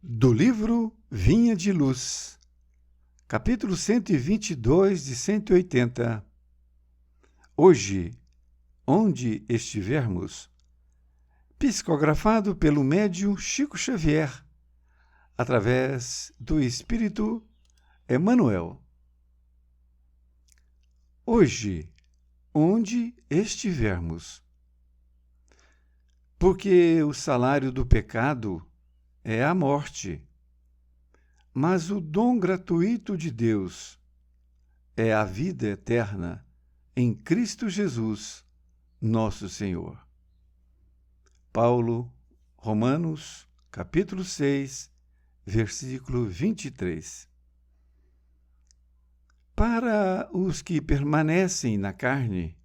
Do livro Vinha de Luz, capítulo 122 de 180. Hoje, onde estivermos, psicografado pelo médium Chico Xavier, através do Espírito Emmanuel. Hoje, onde estivermos. Porque o salário do pecado é a morte, mas o dom gratuito de Deus é a vida eterna em Cristo Jesus, nosso Senhor. Paulo, Romanos, capítulo 6, versículo 23. Para os que permanecem na carne,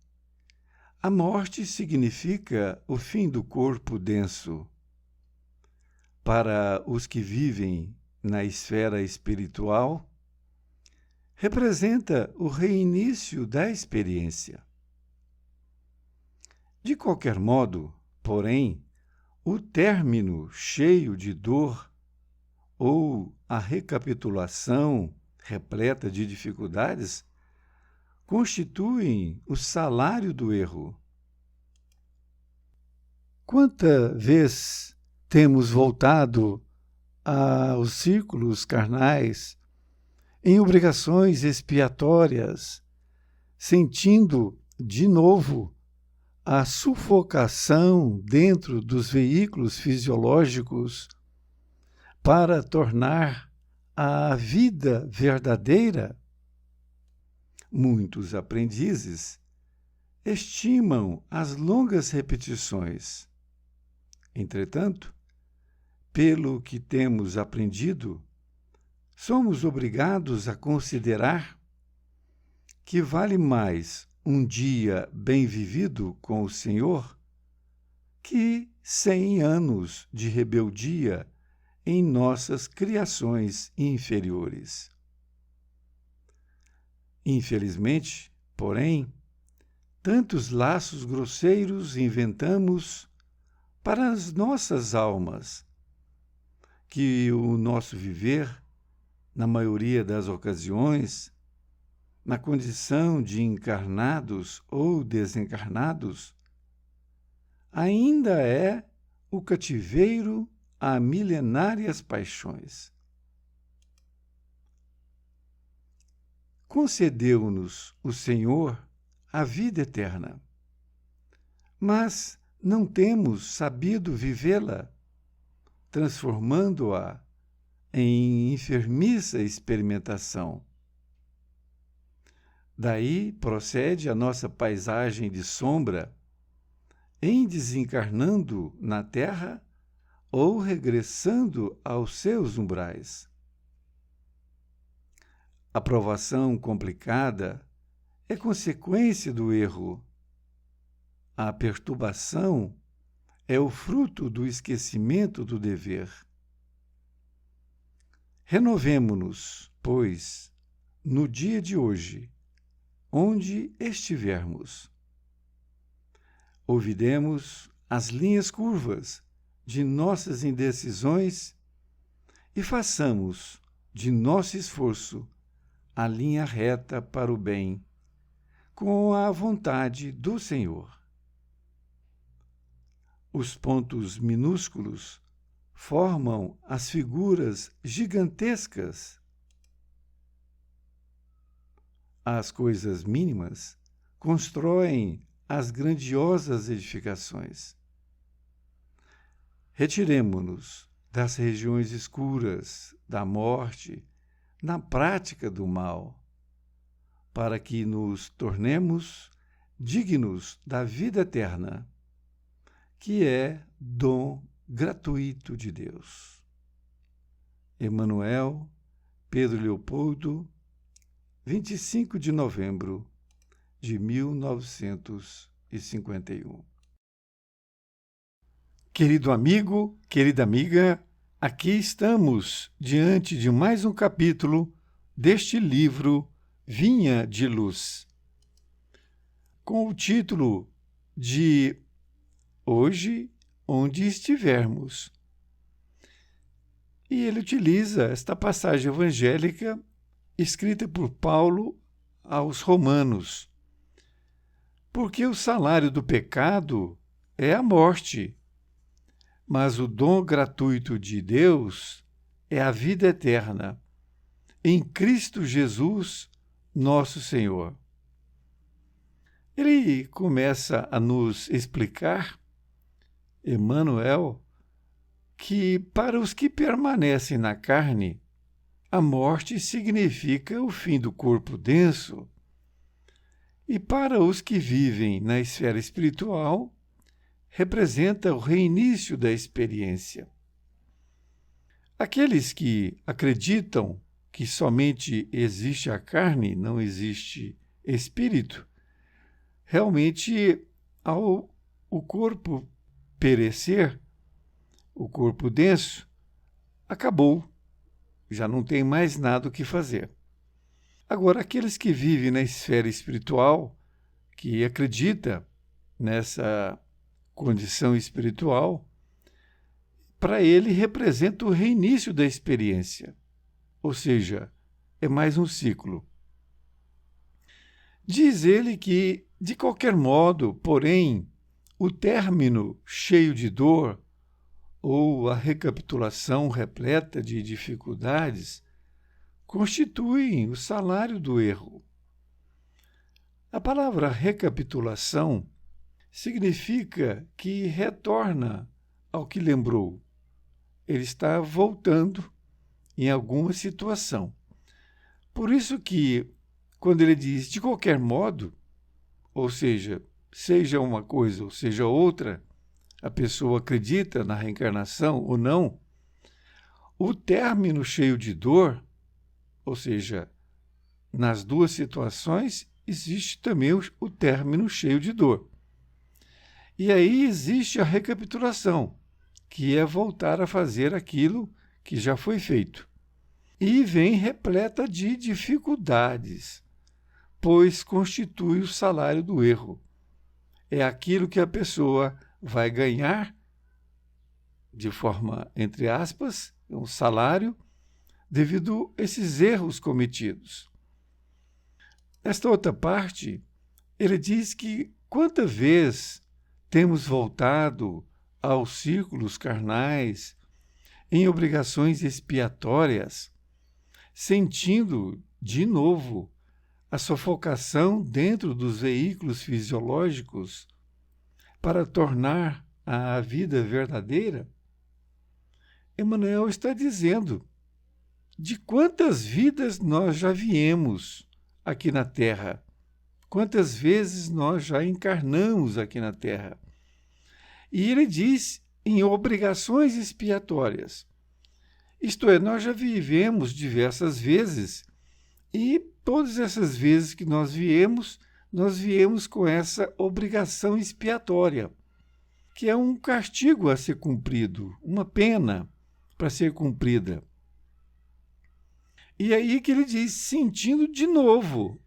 a morte significa o fim do corpo denso. Para os que vivem na esfera espiritual, representa o reinício da experiência. De qualquer modo, porém, o término cheio de dor ou a recapitulação repleta de dificuldades constituem o salário do erro. Quanta vez temos voltado aos círculos carnais em obrigações expiatórias, sentindo de novo a sufocação dentro dos veículos fisiológicos para tornar a vida verdadeira? Muitos aprendizes estimam as longas repetições. Entretanto, pelo que temos aprendido, somos obrigados a considerar que vale mais um dia bem vivido com o Senhor que 100 anos de rebeldia em nossas criações inferiores. Infelizmente, porém, tantos laços grosseiros inventamos para as nossas almas, que o nosso viver, na maioria das ocasiões, na condição de encarnados ou desencarnados, ainda é o cativeiro a milenárias paixões. Concedeu-nos o Senhor a vida eterna, mas não temos sabido vivê-la, transformando-a em enfermiça experimentação. Daí procede a nossa paisagem de sombra, em desencarnando na Terra ou regressando aos seus umbrais. A provação complicada é consequência do erro. A perturbação é o fruto do esquecimento do dever. Renovemo-nos, pois, no dia de hoje, onde estivermos. Ouvidemos as linhas curvas de nossas indecisões e façamos de nosso esforço a linha reta para o bem, com a vontade do Senhor. Os pontos minúsculos formam as figuras gigantescas. As coisas mínimas constroem as grandiosas edificações. Retiremo-nos das regiões escuras da morte na prática do mal, para que nos tornemos dignos da vida eterna, que é dom gratuito de Deus. Emmanuel, Pedro Leopoldo, 25 de novembro de 1951. Querido amigo, querida amiga, aqui estamos diante de mais um capítulo deste livro Vinha de Luz, com o título de Hoje, onde estivermos. E ele utiliza esta passagem evangélica escrita por Paulo aos Romanos. Porque o salário do pecado é a morte, mas o dom gratuito de Deus é a vida eterna, em Cristo Jesus, nosso Senhor. Ele começa a nos explicar, Emmanuel, que para os que permanecem na carne, a morte significa o fim do corpo denso, e para os que vivem na esfera espiritual, representa o reinício da experiência. Aqueles que acreditam que somente existe a carne, não existe espírito, realmente, ao o corpo perecer, o corpo denso, acabou, já não tem mais nada o que fazer. Agora, aqueles que vivem na esfera espiritual, que acreditam nessa condição espiritual, para ele representa o reinício da experiência, ou seja, é mais um ciclo. Diz ele que, de qualquer modo, porém, o término cheio de dor ou a recapitulação repleta de dificuldades constituem o salário do erro. A palavra recapitulação significa que retorna ao que lembrou. Ele está voltando em alguma situação. Por isso que, quando ele diz de qualquer modo, ou seja, seja uma coisa ou seja outra, a pessoa acredita na reencarnação ou não, o término cheio de dor, ou seja, nas duas situações, existe também o término cheio de dor. E aí existe a recapitulação, que é voltar a fazer aquilo que já foi feito. E vem repleta de dificuldades, pois constitui o salário do erro. É aquilo que a pessoa vai ganhar de forma, entre aspas, um salário, devido a esses erros cometidos. Nesta outra parte, ele diz que quanta vez temos voltado aos círculos carnais, em obrigações expiatórias, sentindo, de novo, a sufocação dentro dos veículos fisiológicos para tornar a vida verdadeira? Emmanuel está dizendo de quantas vidas nós já viemos aqui na Terra, quantas vezes nós já encarnamos aqui na Terra. E ele diz em obrigações expiatórias. Isto é, nós já vivemos diversas vezes e todas essas vezes que nós viemos com essa obrigação expiatória, que é um castigo a ser cumprido, uma pena para ser cumprida. E aí que ele diz, sentindo de novo.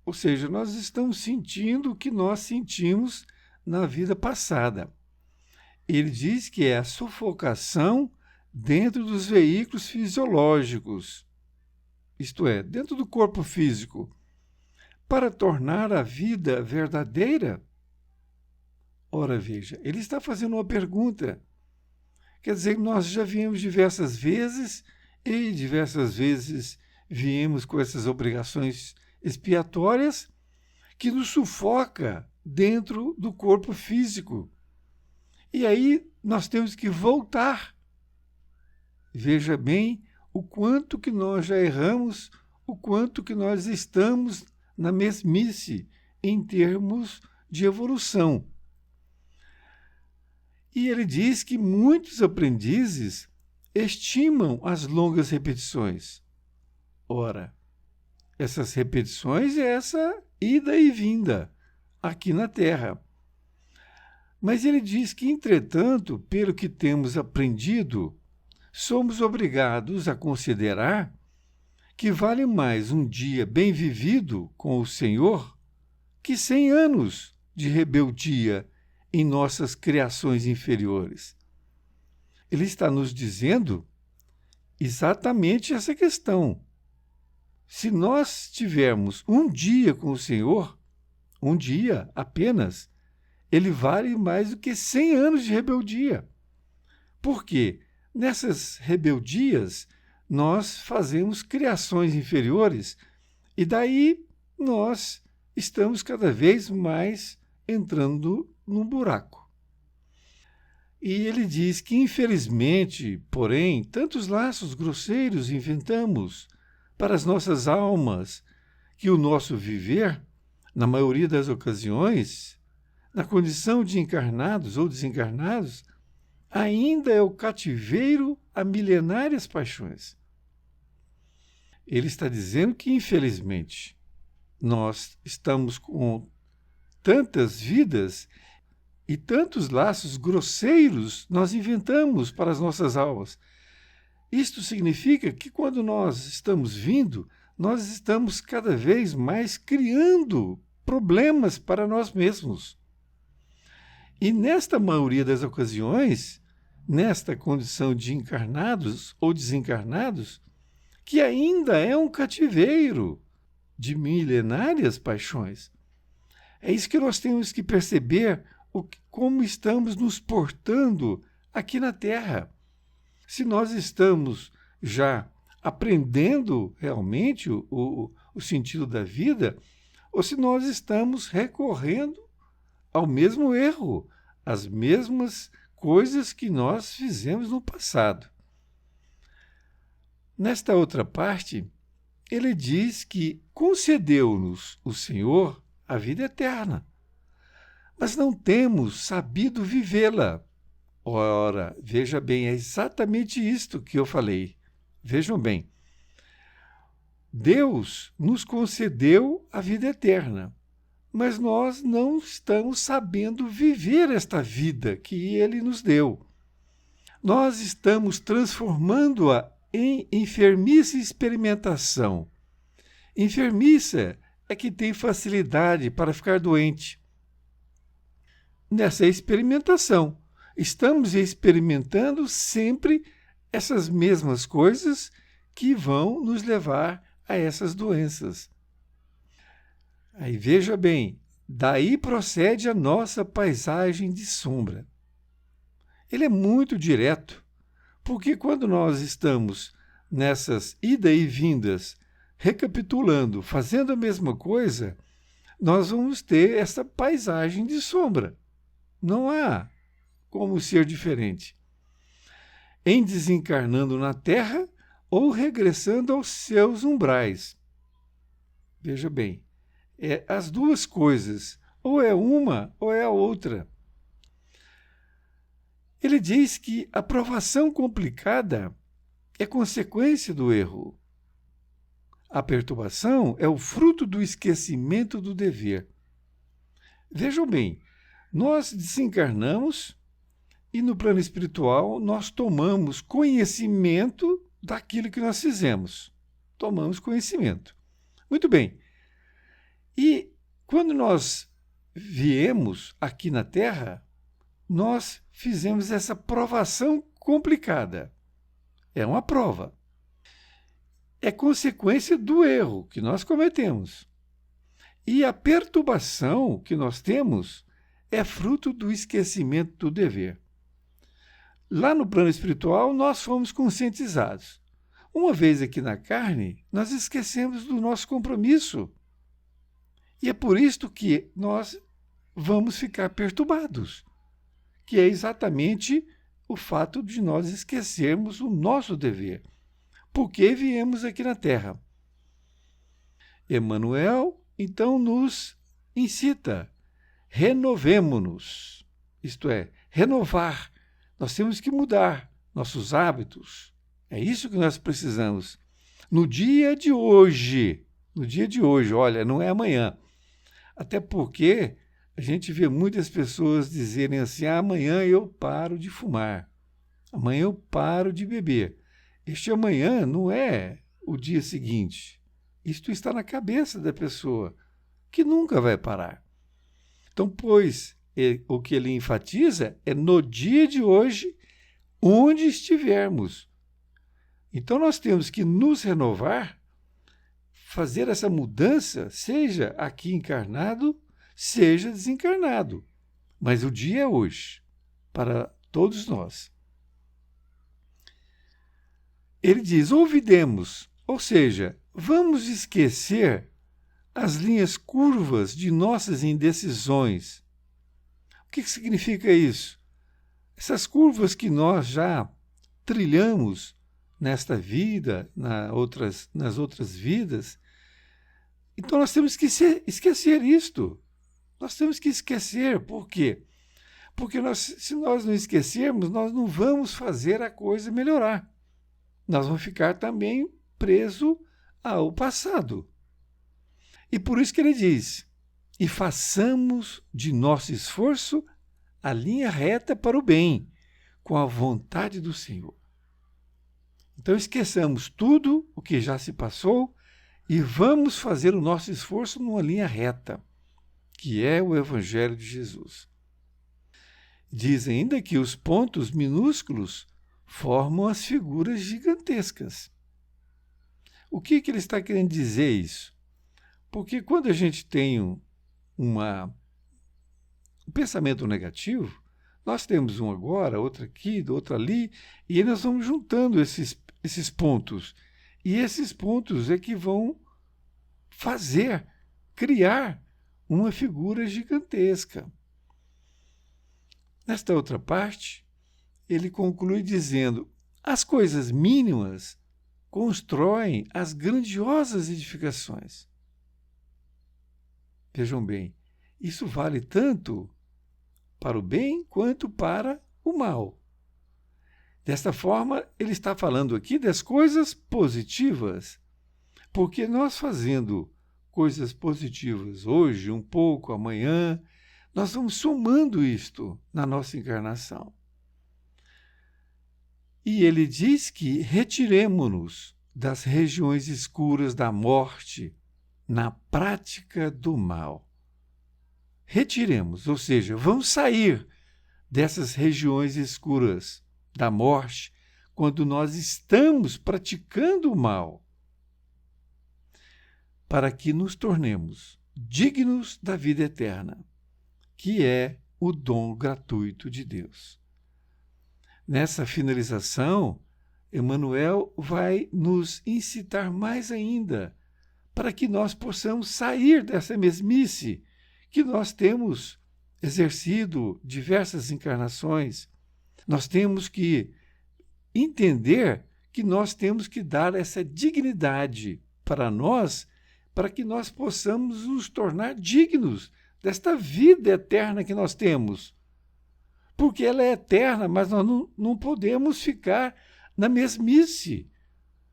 Ou seja, nós estamos sentindo o que nós sentimos na vida passada. Ele diz que é a sufocação dentro dos veículos fisiológicos, isto é, dentro do corpo físico, para tornar a vida verdadeira. Ora, veja, ele está fazendo uma pergunta. Quer dizer, nós já viemos diversas vezes e diversas vezes viemos com essas obrigações expiatórias que nos sufoca dentro do corpo físico. E aí nós temos que voltar. Veja bem o quanto que nós já erramos, o quanto que nós estamos na mesmice em termos de evolução. E ele diz que muitos aprendizes estimam as longas repetições. Ora, essas repetições é essa ida e vinda aqui na Terra. Mas ele diz que, entretanto, pelo que temos aprendido, somos obrigados a considerar que vale mais um dia bem vivido com o Senhor que 100 anos de rebeldia em nossas criações inferiores. Ele está nos dizendo exatamente essa questão. Se nós tivermos um dia com o Senhor, um dia apenas, ele vale mais do que 100 anos de rebeldia. Por quê? Nessas rebeldias, nós fazemos criações inferiores e daí nós estamos cada vez mais entrando num buraco. E ele diz que, infelizmente, porém, tantos laços grosseiros inventamos para as nossas almas, que o nosso viver, na maioria das ocasiões, na condição de encarnados ou desencarnados, ainda é o cativeiro a milenárias paixões. Ele está dizendo que, infelizmente, nós estamos com tantas vidas e tantos laços grosseiros nós inventamos para as nossas almas. Isto significa que quando nós estamos vindo, nós estamos cada vez mais criando problemas para nós mesmos. E nesta maioria das ocasiões, nesta condição de encarnados ou desencarnados, que ainda é um cativeiro de milenárias paixões. É isso que nós temos que perceber, como estamos nos portando aqui na Terra. Se nós estamos já aprendendo realmente o sentido da vida, ou se nós estamos recorrendo ao mesmo erro, às mesmas coisas que nós fizemos no passado. Nesta outra parte, ele diz que concedeu-nos o Senhor a vida eterna, mas não temos sabido vivê-la. Ora, veja bem, é exatamente isto que eu falei. Vejam bem, Deus nos concedeu a vida eterna, mas nós não estamos sabendo viver esta vida que Ele nos deu. Nós estamos transformando-a em enfermiça e experimentação. Enfermiça é que tem facilidade para ficar doente. Nessa experimentação, estamos experimentando sempre essas mesmas coisas que vão nos levar a essas doenças. Aí veja bem, daí procede a nossa paisagem de sombra. Ele é muito direto, porque quando nós estamos nessas idas e vindas, recapitulando, fazendo a mesma coisa, nós vamos ter essa paisagem de sombra. Não há como ser diferente. Em desencarnando na Terra ou regressando aos seus umbrais. Veja bem, é as duas coisas, ou é uma ou é a outra. Ele diz que a provação complicada é consequência do erro. A perturbação é o fruto do esquecimento do dever. Vejam bem, nós desencarnamos e no plano espiritual nós tomamos conhecimento daquilo que nós fizemos. Tomamos conhecimento. Muito bem. E quando nós viemos aqui na Terra, nós fizemos essa provação complicada. É uma prova. É consequência do erro que nós cometemos. E a perturbação que nós temos é fruto do esquecimento do dever. Lá no plano espiritual, nós fomos conscientizados. Uma vez aqui na carne, nós esquecemos do nosso compromisso. E é por isto que nós vamos ficar perturbados, que é exatamente o fato de nós esquecermos o nosso dever. Por que viemos aqui na Terra? Emmanuel, então, nos incita, renovemo-nos, isto é, renovar. Nós temos que mudar nossos hábitos. É isso que nós precisamos. No dia de hoje, olha, não é amanhã. Até porque a gente vê muitas pessoas dizerem assim, amanhã eu paro de fumar, amanhã eu paro de beber. Este amanhã não é o dia seguinte. Isto está na cabeça da pessoa, que nunca vai parar. Então, pois, o que ele enfatiza é no dia de hoje, onde estivermos. Então nós temos que nos renovar, fazer essa mudança, seja aqui encarnado, seja desencarnado. Mas o dia é hoje, para todos nós. Ele diz, ouvidemos, ou seja, vamos esquecer as linhas curvas de nossas indecisões. O que significa isso? Essas curvas que nós já trilhamos nesta vida, nas outras vidas, então nós temos que esquecer isto. Nós temos que esquecer. Por quê? Porque se nós não esquecermos, nós não vamos fazer a coisa melhorar. Nós vamos ficar também presos ao passado. E por isso que ele diz, e façamos de nosso esforço a linha reta para o bem, com a vontade do Senhor. Então esqueçamos tudo o que já se passou e vamos fazer o nosso esforço numa linha reta, que é o Evangelho de Jesus. Diz ainda que os pontos minúsculos formam as figuras gigantescas. O que ele está querendo dizer isso? Porque quando a gente tem um pensamento negativo, nós temos um agora, outro aqui, outro ali, e aí nós vamos juntando esses pontos. E esses pontos é que vão criar uma figura gigantesca. Nesta outra parte, ele conclui dizendo, as coisas mínimas constroem as grandiosas edificações. Vejam bem, isso vale tanto para o bem quanto para o mal. Desta forma, ele está falando aqui das coisas positivas, porque nós fazendo coisas positivas hoje, um pouco, amanhã, nós vamos somando isto na nossa encarnação. E ele diz que retiremo-nos das regiões escuras da morte na prática do mal. Retiremos, ou seja, vamos sair dessas regiões escuras da morte quando nós estamos praticando o mal, para que nos tornemos dignos da vida eterna, que é o dom gratuito de Deus. Nessa finalização, Emmanuel vai nos incitar mais ainda para que nós possamos sair dessa mesmice que nós temos exercido diversas encarnações. Nós temos que entender que nós temos que dar essa dignidade para nós, para que nós possamos nos tornar dignos desta vida eterna que nós temos. Porque ela é eterna, mas nós não podemos ficar na mesmice,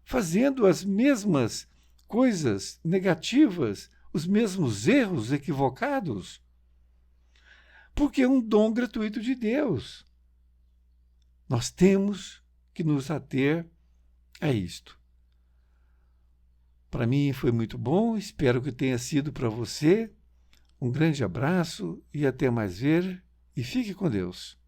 fazendo as mesmas coisas negativas, os mesmos erros equivocados, porque é um dom gratuito de Deus. Nós temos que nos ater a isto. Para mim foi muito bom, espero que tenha sido para você. Um grande abraço e até mais ver, e fique com Deus.